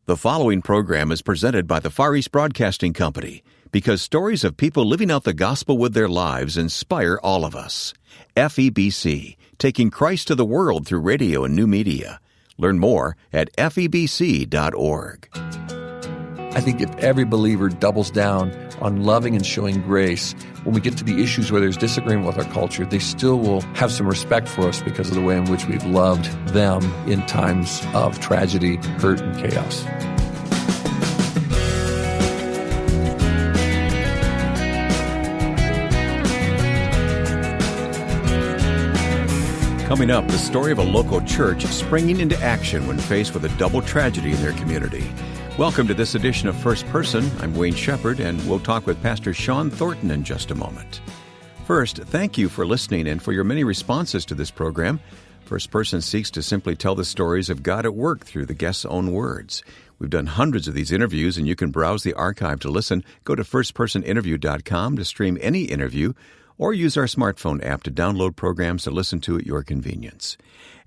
The following program is presented by the Far East Broadcasting Company because stories of people living out the gospel with their lives inspire all of us. FEBC, taking Christ to the world through radio and new media. Learn more at FEBC.org. I think if every believer doubles down on loving and showing grace, when we get to the issues where there's disagreement with our culture, they still will have some respect for us because of the way in which we've loved them in times of tragedy, hurt, and chaos. Coming up, the story of a local church springing into action when faced with a double tragedy in their community. Welcome to this edition of First Person. I'm Wayne Shepherd, and we'll talk with Pastor Shawn Thornton in just a moment. First, thank you for listening and for your many responses to this program. First Person seeks to simply tell the stories of God at work through the guest's own words. We've done hundreds of these interviews, and you can browse the archive to listen. Go to firstpersoninterview.com to stream any interview, or use our smartphone app to download programs to listen to at your convenience.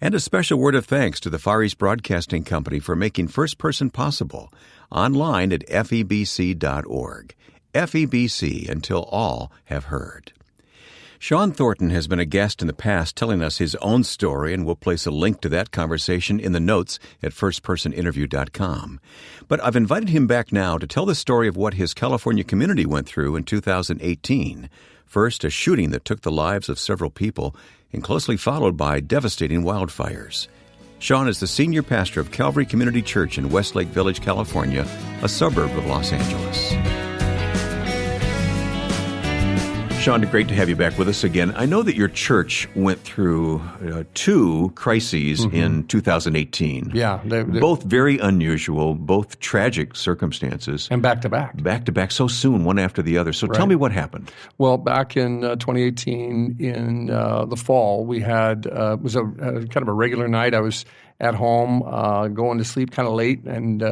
And a special word of thanks to the Far East Broadcasting Company for making First Person possible, online at FEBC.org. FEBC, until all have heard. Shawn Thornton has been a guest in the past telling us his own story, and we'll place a link to that conversation in the notes at firstpersoninterview.com. But I've invited him back now to tell the story of what his California community went through in 2018. First, a shooting that took the lives of several people, and closely followed by devastating wildfires. Shawn is the senior pastor of Calvary Community Church in Westlake Village, California, a suburb of Los Angeles. Shawn, great to have you back with us again. I know that your church went through two crises in 2018. Yeah. They're both very unusual, both tragic circumstances. And back-to-back. Back-to-back, so soon, one after the other. So Tell me what happened. Well, back in 2018, in the fall, we had, it was a kind of a regular night. I was at home, going to sleep kind of late, and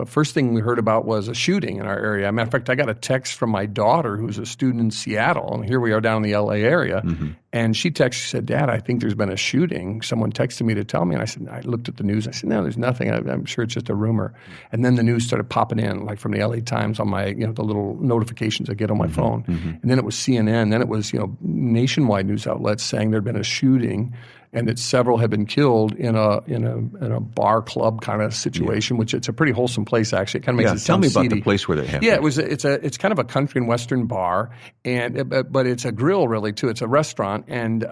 first thing we heard about was a shooting in our area. As a matter of fact, I got a text from my daughter, who's a student in Seattle, and here we are down in the L.A. area. And she texted, she said, "Dad, I think there's been a shooting." Someone texted me to tell me, and I said, I looked at the news. I said, "No, there's nothing. I'm sure it's just a rumor." And then the news started popping in, like from the L.A. Times on my, the little notifications I get on my phone. And then it was CNN. Then it was, nationwide news outlets saying there'd been a shooting, and that several had been killed in a bar club kind of situation, which it's a pretty wholesome place actually. It kind of makes it sound seedy. Tell me about the place where they happened. Yeah, it's kind of a country and western bar, but it's a grill really too. It's a restaurant, and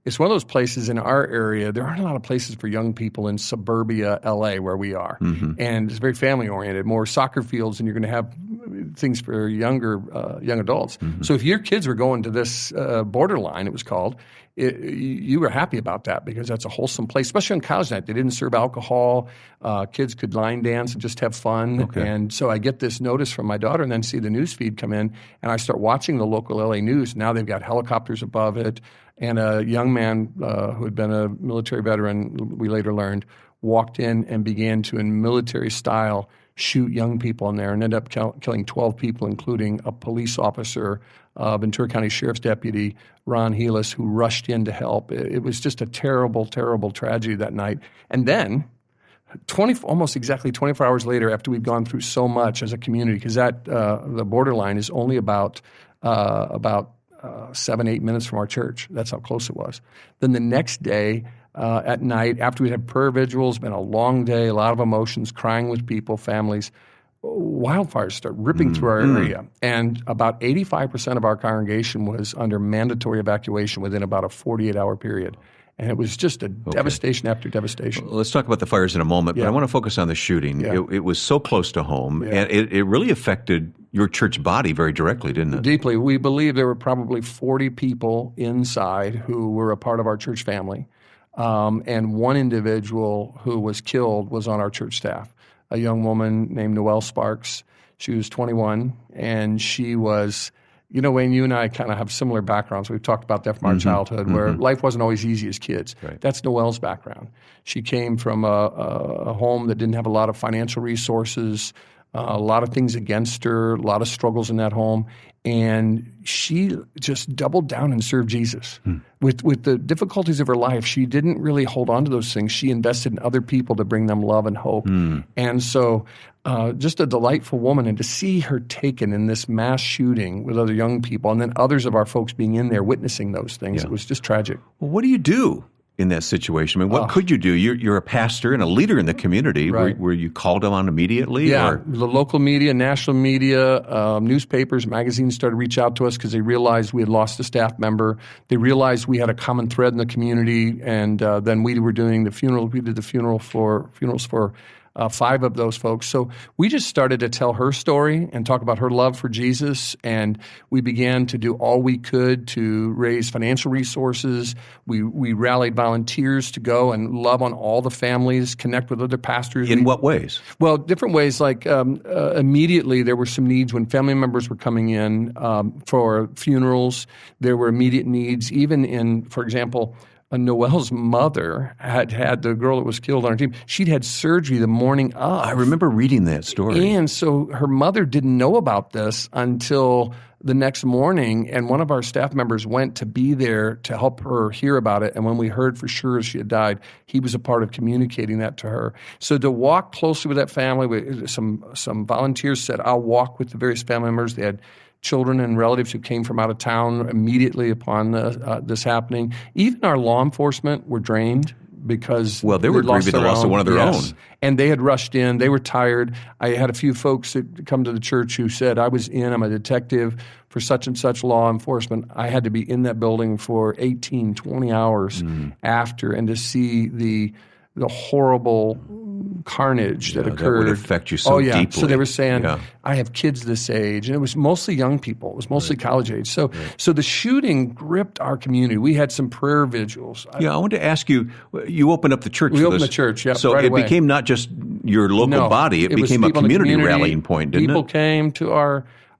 it's one of those places in our area. There aren't a lot of places for young people in suburbia LA where we are, and it's very family oriented. More soccer fields, and you're going to have things for young adults. So if your kids were going to this Borderline, it was called. You were happy about that because that's a wholesome place, especially on college night. They didn't serve alcohol. Kids could line dance and just have fun. Okay. And so I get this notice from my daughter and then see the news feed come in, and I start watching the local LA news. Now they've got helicopters above it, and a young man who had been a military veteran, we later learned, walked in and began to, in military style, shoot young people in there and ended up killing 12 people, including a police officer, Ventura County Sheriff's Deputy Ron Helis, who rushed in to help. It was just a terrible, terrible tragedy that night. And then, almost exactly 24 hours later, after we've gone through so much as a community, because the Borderline is only about 7-8 minutes from our church. That's how close it was. Then the next day, at night, after we had prayer vigils, been a long day, a lot of emotions, crying with people, families, wildfires start ripping through our area. And about 85% of our congregation was under mandatory evacuation within about a 48-hour period. And it was just a devastation after devastation. Well, let's talk about the fires in a moment, but I want to focus on the shooting. Yeah. It was so close to home, and it really affected your church body very directly, didn't it? Deeply. We believe there were probably 40 people inside who were a part of our church family. And one individual who was killed was on our church staff, a young woman named Noelle Sparks. She was 21, and she was, Wayne, you and I kind of have similar backgrounds. We've talked about that from our childhood, where life wasn't always easy as kids. Right. That's Noelle's background. She came from a home that didn't have a lot of financial resources. a lot of things against her, a lot of struggles in that home. And she just doubled down and served Jesus. With the difficulties of her life, she didn't really hold on to those things. She invested in other people to bring them love and hope. And so just a delightful woman. And to see her taken in this mass shooting with other young people, and then others of our folks being in there witnessing those things, it was just tragic. Well, what do you do in that situation? I mean, what could you do? You're a pastor and a leader in the community. Right. Were you called on immediately? Yeah, or? the local media, national media, newspapers, magazines started to reach out to us because they realized we had lost a staff member. They realized we had a common thread in the community, and then we were doing the funeral. We did the funerals for 5 of those folks. So we just started to tell her story and talk about her love for Jesus, and we began to do all we could to raise financial resources. We rallied volunteers to go and love on all the families, connect with other pastors. In what ways? Well, different ways. Like immediately there were some needs when family members were coming in for funerals. There were immediate needs, even in, for example, Noelle's mother had the girl that was killed on her team. She'd had surgery the morning of. I remember reading that story. And so her mother didn't know about this until the next morning, and one of our staff members went to be there to help her hear about it. And when we heard for sure she had died, he was a part of communicating that to her. So to walk closely with that family, some volunteers said, I'll walk with the various family members. They had children and relatives who came from out of town immediately upon this happening. Even our law enforcement were drained because they were grieving the loss of one of their own. And they had rushed in. They were tired. I had a few folks that come to the church who said, I'm a detective for such and such law enforcement. I had to be in that building for 18, 20 hours after, and to see the horrible carnage that occurred. That would affect you so deeply. So they were saying, I have kids this age. And it was mostly young people. It was mostly college age. So the shooting gripped our community. We had some prayer vigils. I want to ask you, you opened up the church. We opened the church, So right it away. became not just your local body. It became a community rallying point, didn't it? People came to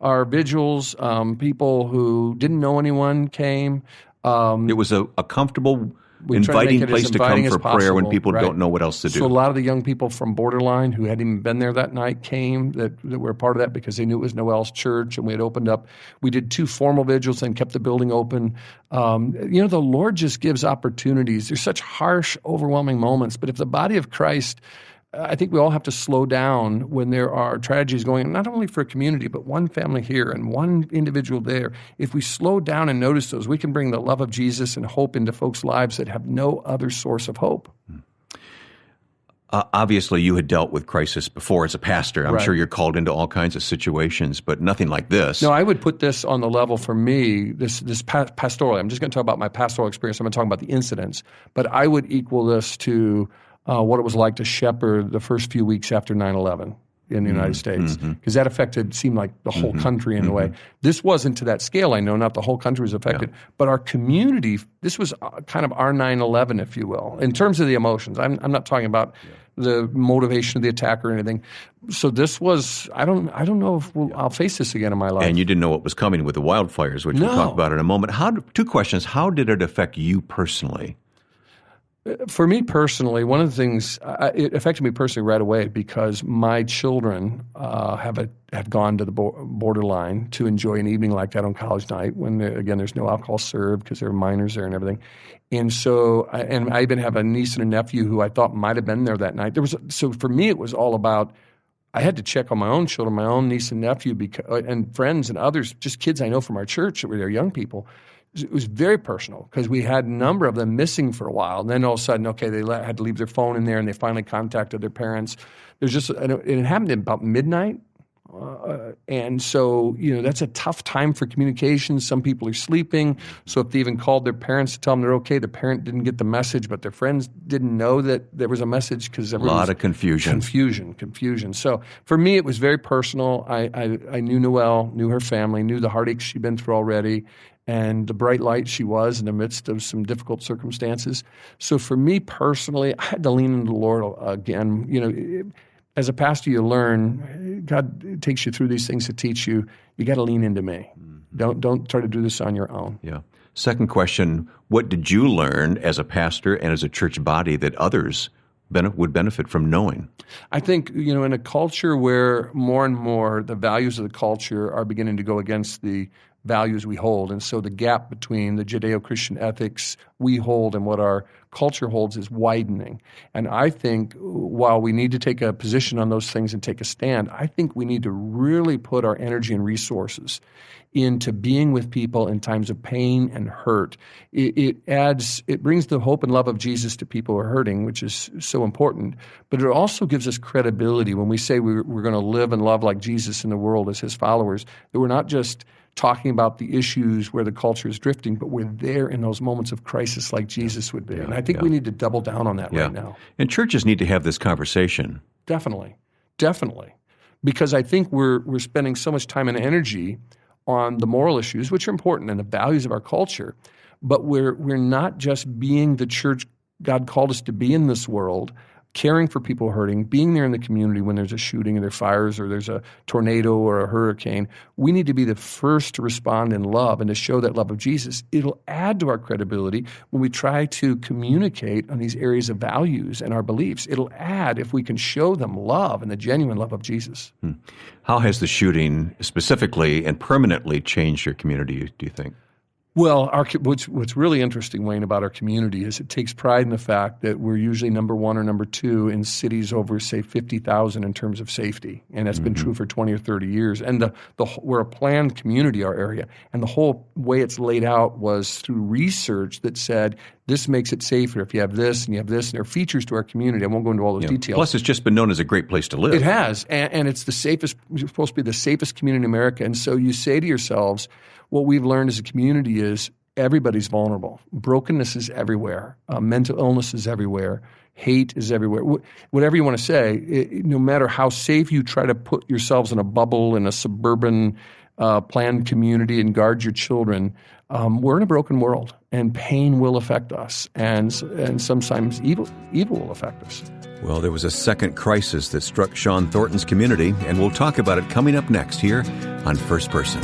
our vigils. People who didn't know anyone came. It was a comfortable, inviting place to come for prayer when people don't know what else to do. So a lot of the young people from Borderline who hadn't even been there that night came that were a part of that because they knew it was Noelle's church, and we had opened up. We did 2 formal vigils and kept the building open. The Lord just gives opportunities. There's such harsh, overwhelming moments, but if the body of Christ, I think we all have to slow down when there are tragedies going on, not only for a community, but one family here and one individual there. If we slow down and notice those, we can bring the love of Jesus and hope into folks' lives that have no other source of hope. Obviously, you had dealt with crisis before as a pastor. I'm sure you're called into all kinds of situations, but nothing like this. No, I would put this on the level for me, this pastoral. I'm just going to talk about my pastoral experience. I'm going to talk about the incidents, but I would equal this to what it was like to shepherd the first few weeks after 9/11 in the United States, because that seemed like the whole country in a way. This wasn't to that scale, I know, not the whole country was affected, but our community, this was kind of our 9/11, if you will, in terms of the emotions. I'm not talking about the motivation of the attack or anything. So this was, I don't know if I'll face this again in my life. And you didn't know what was coming with the wildfires, which we'll talk about in a moment. 2 questions. How did it affect you personally? For me personally, one of the things, it affected me personally right away because my children have gone to the Borderline to enjoy an evening like that on college night when, there's no alcohol served because there are minors there and everything. And so, and I even have a niece and a nephew who I thought might have been there that night. So for me, it was all about, I had to check on my own children, my own niece and nephew, and friends and others, just kids I know from our church that were there, young people. It was very personal because we had a number of them missing for a while. And then all of a sudden, they had to leave their phone in there, and they finally contacted their parents. It happened at about midnight. And so, that's a tough time for communication. Some people are sleeping. So if they even called their parents to tell them they're okay, the parent didn't get the message, but their friends didn't know that there was a message because everyone was... A lot of confusion. Confusion. So for me, it was very personal. I knew Noelle, knew her family, knew the heartaches she'd been through already, and the bright light she was in the midst of some difficult circumstances. So for me personally, I had to lean into the Lord again. As a pastor, you learn, God takes you through these things to teach you. You got to lean into me. Don't try to do this on your own. Yeah. Second question, what did you learn as a pastor and as a church body that others would benefit from knowing? I think, in a culture where more and more the values of the culture are beginning to go against the values we hold, and so the gap between the Judeo-Christian ethics we hold and what our culture holds is widening. And I think while we need to take a position on those things and take a stand, I think we need to really put our energy and resources into being with people in times of pain and hurt. It brings the hope and love of Jesus to people who are hurting, which is so important. But it also gives us credibility when we say we're going to live and love like Jesus in the world as his followers, that we're not just talking about the issues where the culture is drifting, but we're there in those moments of crisis like Jesus would be. And I think we need to double down on that right now. And churches need to have this conversation. Definitely. Because I think we're spending so much time and energy on the moral issues, which are important, and the values of our culture, but we're not just being the church God called us to be in this world, caring for people hurting, being there in the community when there's a shooting or there's fires or there's a tornado or a hurricane. We need to be the first to respond in love and to show that love of Jesus. It'll add to our credibility when we try to communicate on these areas of values and our beliefs. It'll add if we can show them love and the genuine love of Jesus. How has the shooting specifically and permanently changed your community, do you think? Well, what's really interesting, Wayne, about our community is it takes pride in the fact that we're usually number one or number two in cities over, say, 50,000 in terms of safety. And that's been true for 20 or 30 years. And we're a planned community, our area. And the whole way it's laid out was through research that said this makes it safer if you have this and you have this. And there are features to our community. I won't go into all those details. Plus, it's just been known as a great place to live. It has. And it's it's supposed to be the safest community in America. And so you say to yourselves, what we've learned as a community is everybody's vulnerable. Brokenness is everywhere. Mental illness is everywhere. Hate is everywhere. Whatever you want to say, no matter how safe you try to put yourselves in a bubble in a suburban planned community and guard your children, we're in a broken world, and pain will affect us, and sometimes evil will affect us. Well, there was a second crisis that struck Shawn Thornton's community, and we'll talk about it coming up next here on First Person.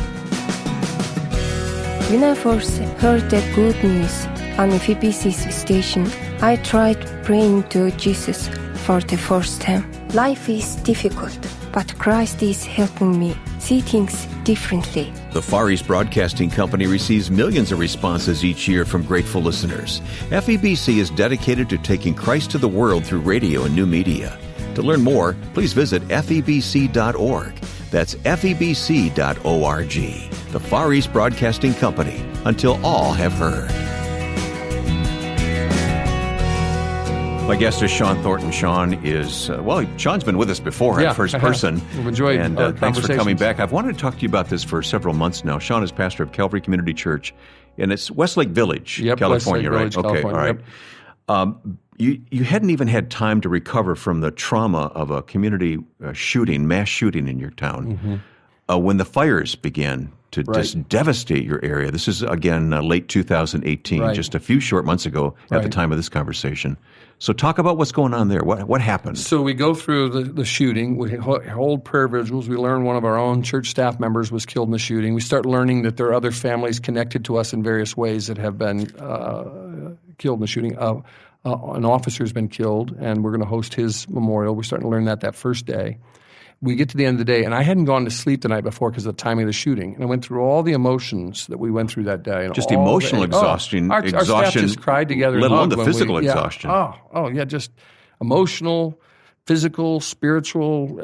When I first heard the good news on the FEBC station, I tried praying to Jesus for the first time. Life is difficult, but Christ is helping me see things differently. The Far East Broadcasting Company receives millions of responses each year from grateful listeners. FEBC is dedicated to taking Christ to the world through radio and new media. To learn more, please visit febc.org. That's febc.org. The Far East Broadcasting Company, until all have heard. My guest is Shawn Thornton. Shawn is, Shawn's been with us before at First Person. We've enjoyed and thanks for coming back. I've wanted to talk to you about this for several months now. Shawn is pastor of Calvary Community Church, and it's Westlake Village, California, right? Village, okay, California, all right. You hadn't even had time to recover from the trauma of a community mass shooting in your town when the fires began to just devastate your area. This is, again, late 2018, just a few short months ago at the time of this conversation. So talk about what's going on there. What happened? So we go through the shooting. We hold prayer vigils. We learn one of our own church staff members was killed in the shooting. We start learning that there are other families connected to us in various ways that have been killed in the shooting. An officer has been killed, and we're going to host his memorial. We're starting to learn that first day. We get to the end of the day, and I hadn't gone to sleep the night before because of the timing of the shooting. And I went through all the emotions that we went through that day. And just emotional exhaustion. Our staff just cried together. Let alone the physical exhaustion. Just emotional, physical, spiritual,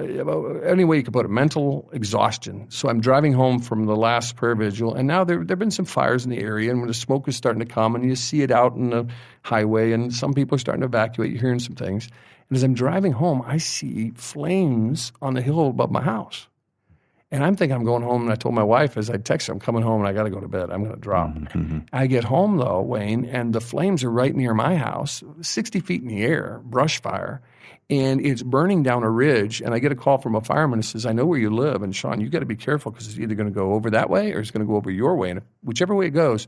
any way you could put it, mental exhaustion. So I'm driving home from the last prayer vigil, and now there have been some fires in the area, and when the smoke is starting to come, and you see it out in the highway, and some people are starting to evacuate, you're hearing some things. And as I'm driving home, I see flames on the hill above my house. And I'm thinking I'm going home, and I told my wife as I texted her, I'm coming home and I got to go to bed. I'm going to drop. I get home, though, Wayne, and the flames are right near my house, 60 feet in the air, brush fire, and it's burning down a ridge. And I get a call from a fireman who says, I know where you live, and Shawn, you got to be careful because it's either going to go over that way or it's going to go over your way. And whichever way it goes,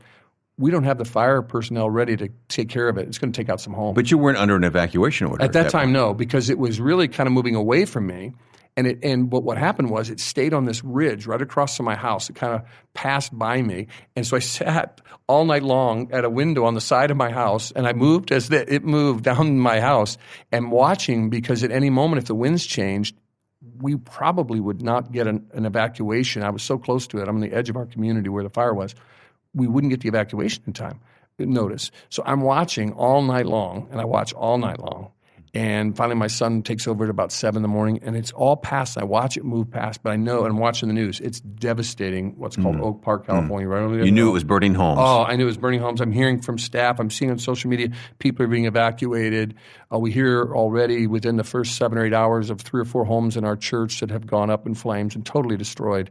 we don't have the fire personnel ready to take care of it. It's going to take out some homes. But you weren't under an evacuation order at that time, no, because it was really kind of moving away from me. But what happened was it stayed on this ridge right across from my house. It kind of passed by me. And so I sat all night long at a window on the side of my house, and I moved as it moved down my house and watching, because at any moment, if the winds changed, we probably would not get an evacuation. I was so close to it. I'm on the edge of our community where the fire was. We wouldn't get the evacuation in time. Notice. So I'm watching all night long, and I watch all night long. And finally, my son takes over at about 7 a.m, and it's all past. I watch it move past, but I know, and I'm watching the news. It's devastating. What's called Oak Park, California, right over there. You knew it was burning homes. Oh, I knew it was burning homes. I'm hearing from staff. I'm seeing on social media people are being evacuated. We hear already within the first 7 or 8 hours of 3 or 4 homes in our church that have gone up in flames and totally destroyed.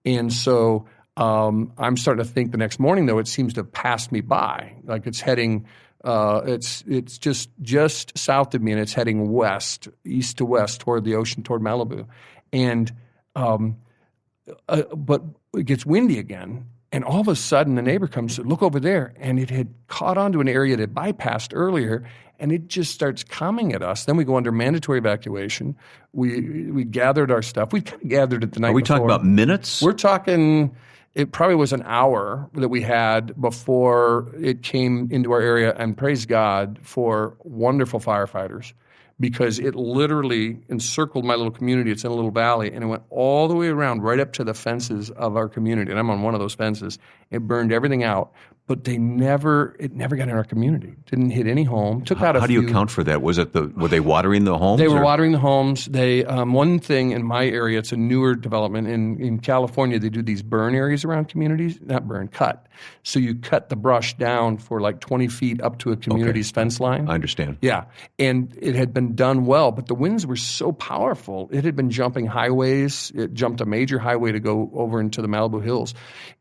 And so I'm starting to think the next morning, though, it seems to have passed me by, like it's heading. It's just south of me, and it's heading west, east to west, toward the ocean, toward Malibu, and but it gets windy again, and all of a sudden the neighbor comes to look over there, and it had caught onto an area that it bypassed earlier, and it just starts coming at us. Then we go under mandatory evacuation. We gathered our stuff. We kind of gathered it the night before. Are we talking about minutes? We're talking. It probably was an hour that we had before it came into our area, and praise God for wonderful firefighters, because it literally encircled my little community. It's in a little valley, and it went all the way around right up to the fences of our community, and I'm on one of those fences. It burned everything out, but it never got in our community. Didn't hit any home. Took out a few. How do you account for that? Were they watering the homes? They were watering the homes. They one thing in my area, it's a newer development in California. They do these burn areas around communities, not burn, cut. So you cut the brush down for like 20 feet up to a community's fence line. I understand. Yeah, and it had been done well, but the winds were so powerful. It had been jumping highways. It jumped a major highway to go over into the Malibu Hills,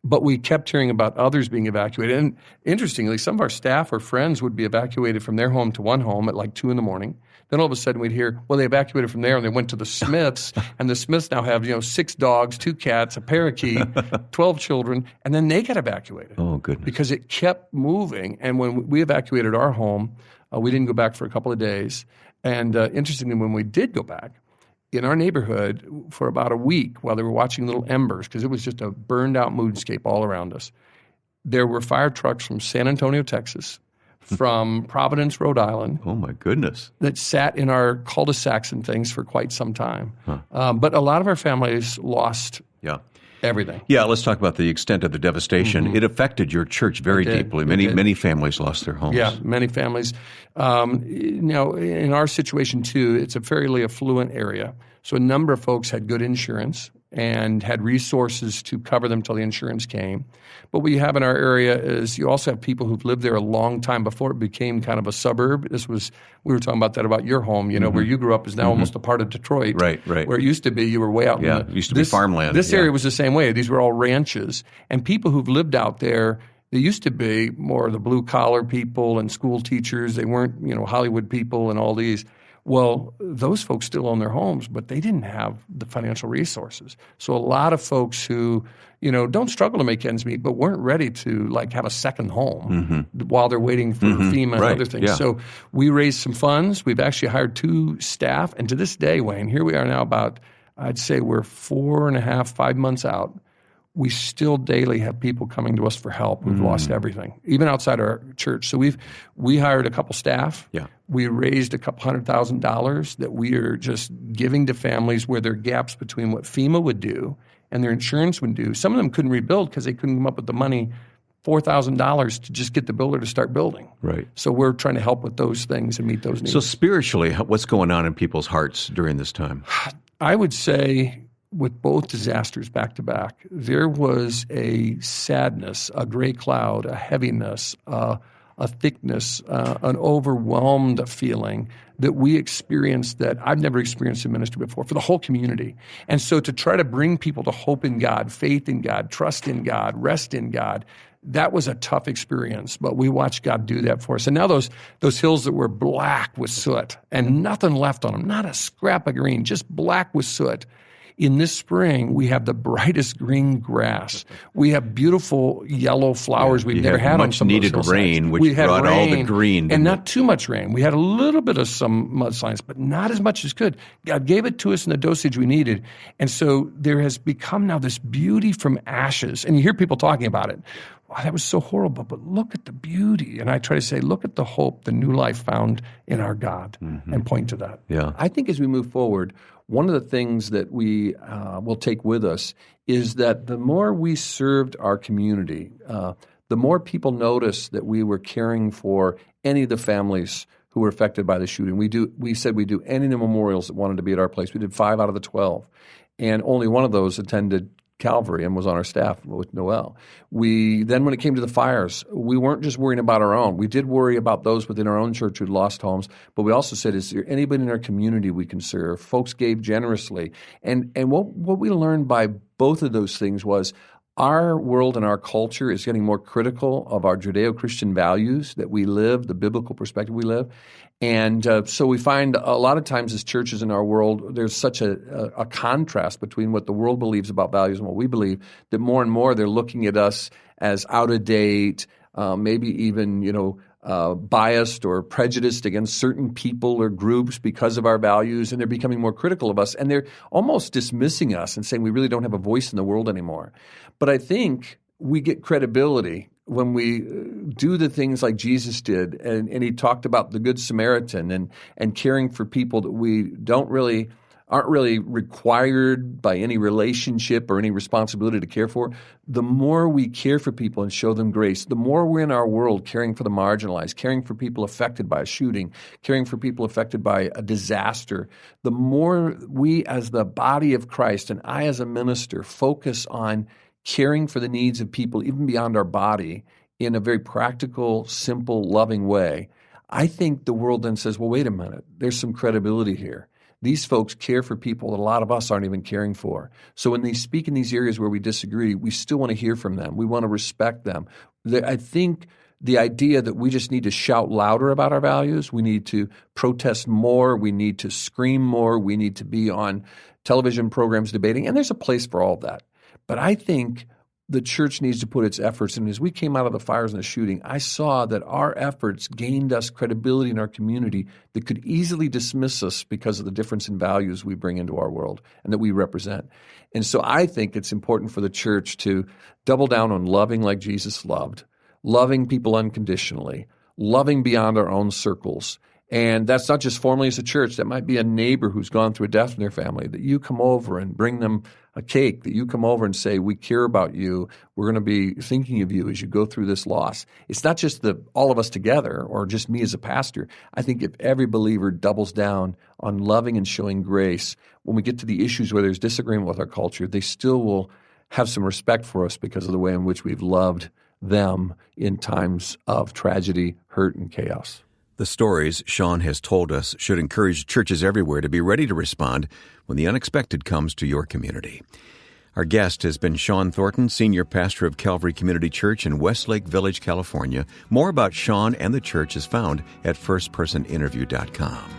but we kept hearing about others being evacuated. And interestingly, some of our staff or friends would be evacuated from their home to one home at like 2 a.m. Then all of a sudden we'd hear, well, they evacuated from there and they went to the Smiths, and the Smiths now have 6 dogs, 2 cats, a parakeet, 12 children, and then they got evacuated. Oh, goodness. Because it kept moving. And when we evacuated our home, we didn't go back for a couple of days. And interestingly, when we did go back, in our neighborhood for about a week while they were watching little embers, because it was just a burned out moonscape all around us, there were fire trucks from San Antonio, Texas, from Providence, Rhode Island. Oh, my goodness. That sat in our cul-de-sacs and things for quite some time. But a lot of our families lost everything. Yeah, let's talk about the extent of the devastation. Mm-hmm. It affected your church very deeply. Many families lost their homes. Yeah, many families. In our situation, too, it's a fairly affluent area. So a number of folks had good insurance and had resources to cover them till the insurance came. But what you have in our area is you also have people who've lived there a long time before it became kind of a suburb. We were talking about your home, where you grew up is now almost a part of Detroit. Right. Where it used to be, you were way out. Yeah, it used to be farmland. This area was the same way. These were all ranches. And people who've lived out there, they used to be more of the blue-collar people and school teachers. They weren't, Hollywood people and all these. Well, those folks still own their homes, but they didn't have the financial resources. So a lot of folks who, don't struggle to make ends meet, but weren't ready to have a second home while they're waiting for FEMA and other things. Yeah. So we raised some funds. We've actually hired 2 staff. And to this day, Wayne, here we are now about, I'd say we're 4.5, 5 months out. We still daily have people coming to us for help who've lost everything, even outside our church. So we hired a couple staff. Yeah. We raised a couple $100,000 that we are just giving to families where there are gaps between what FEMA would do and their insurance would do. Some of them couldn't rebuild because they couldn't come up with the money, $4,000 to just get the builder to start building. Right. So we're trying to help with those things and meet those needs. So spiritually, what's going on in people's hearts during this time? I would say, with both disasters back to back, there was a sadness, a gray cloud, a heaviness, a thickness, an overwhelmed feeling that we experienced that I've never experienced in ministry before for the whole community. And so to try to bring people to hope in God, faith in God, trust in God, rest in God, that was a tough experience, but we watched God do that for us. And now those hills that were black with soot and nothing left on them, not a scrap of green, just black with soot. In this spring, we have the brightest green grass. We have beautiful yellow flowers we've never had on some of those hillsides. Much needed rain, which brought all the green. And not too much rain. We had a little bit of some mudslides, but not as much as good. God gave it to us in the dosage we needed. And so there has become now this beauty from ashes. And you hear people talking about it. Wow, that was so horrible, but look at the beauty. And I try to say, look at the hope, the new life found in our God, and point to that. Yeah. I think as we move forward, one of the things that we will take with us is that the more we served our community, the more people noticed that we were caring for any of the families who were affected by the shooting. We said we'd do any of the memorials that wanted to be at our place. We did 5 out of the 12, and only one of those attended Calvary and was on our staff with Noel. Then when it came to the fires, we weren't just worrying about our own. We did worry about those within our own church who'd lost homes, but we also said, is there anybody in our community we can serve? Folks gave generously. And what we learned by both of those things was our world and our culture is getting more critical of our Judeo-Christian values that we live, the biblical perspective we live. And so we find a lot of times as churches in our world, there's such a contrast between what the world believes about values and what we believe, that more and more they're looking at us as out of date, maybe even, biased or prejudiced against certain people or groups because of our values, and they're becoming more critical of us, and they're almost dismissing us and saying we really don't have a voice in the world anymore. But I think we get credibility when we do the things like Jesus did, and he talked about the Good Samaritan and caring for people that we aren't really required by any relationship or any responsibility to care for. The more we care for people and show them grace, the more we're in our world caring for the marginalized, caring for people affected by a shooting, caring for people affected by a disaster, the more we as the body of Christ and I as a minister focus on caring for the needs of people even beyond our body in a very practical, simple, loving way, I think the world then says, well, wait a minute, there's some credibility here. These folks care for people that a lot of us aren't even caring for. So when they speak in these areas where we disagree, we still want to hear from them. We want to respect them. I think the idea that we just need to shout louder about our values, we need to protest more, we need to scream more, we need to be on television programs debating, and there's a place for all of that. But I think the church needs to put its efforts in. As we came out of the fires and the shooting, I saw that our efforts gained us credibility in our community that could easily dismiss us because of the difference in values we bring into our world and that we represent. And so I think it's important for the church to double down on loving like Jesus loved, loving people unconditionally, loving beyond our own circles. And that's not just formally as a church. That might be a neighbor who's gone through a death in their family, that you come over and bring them a cake, that you come over and say, we care about you. We're going to be thinking of you as you go through this loss. It's not just all of us together or just me as a pastor. I think if every believer doubles down on loving and showing grace, when we get to the issues where there's disagreement with our culture, they still will have some respect for us because of the way in which we've loved them in times of tragedy, hurt, and chaos. The stories Shawn has told us should encourage churches everywhere to be ready to respond when the unexpected comes to your community. Our guest has been Shawn Thornton, Senior Pastor of Calvary Community Church in Westlake Village, California. More about Shawn and the church is found at firstpersoninterview.com.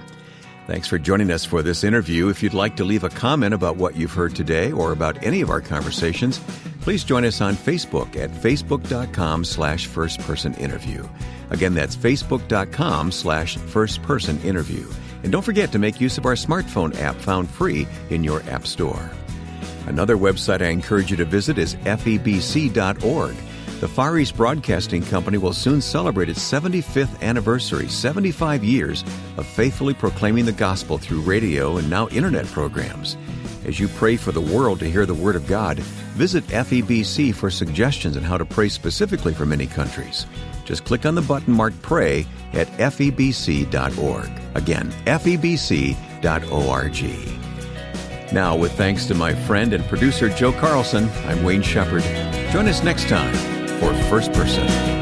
Thanks for joining us for this interview. If you'd like to leave a comment about what you've heard today or about any of our conversations, please join us on Facebook at facebook.com/firstpersoninterview. Again, that's facebook.com/firstpersoninterview. And don't forget to make use of our smartphone app found free in your app store. Another website I encourage you to visit is FEBC.org. The Far East Broadcasting Company will soon celebrate its 75th anniversary, 75 years of faithfully proclaiming the gospel through radio and now internet programs. As you pray for the world to hear the Word of God, visit FEBC for suggestions on how to pray specifically for many countries. Just click on the button marked Pray at FEBC.org. Again, FEBC.org. Now, with thanks to my friend and producer Joe Carlson, I'm Wayne Shepherd. Join us next time for First Person.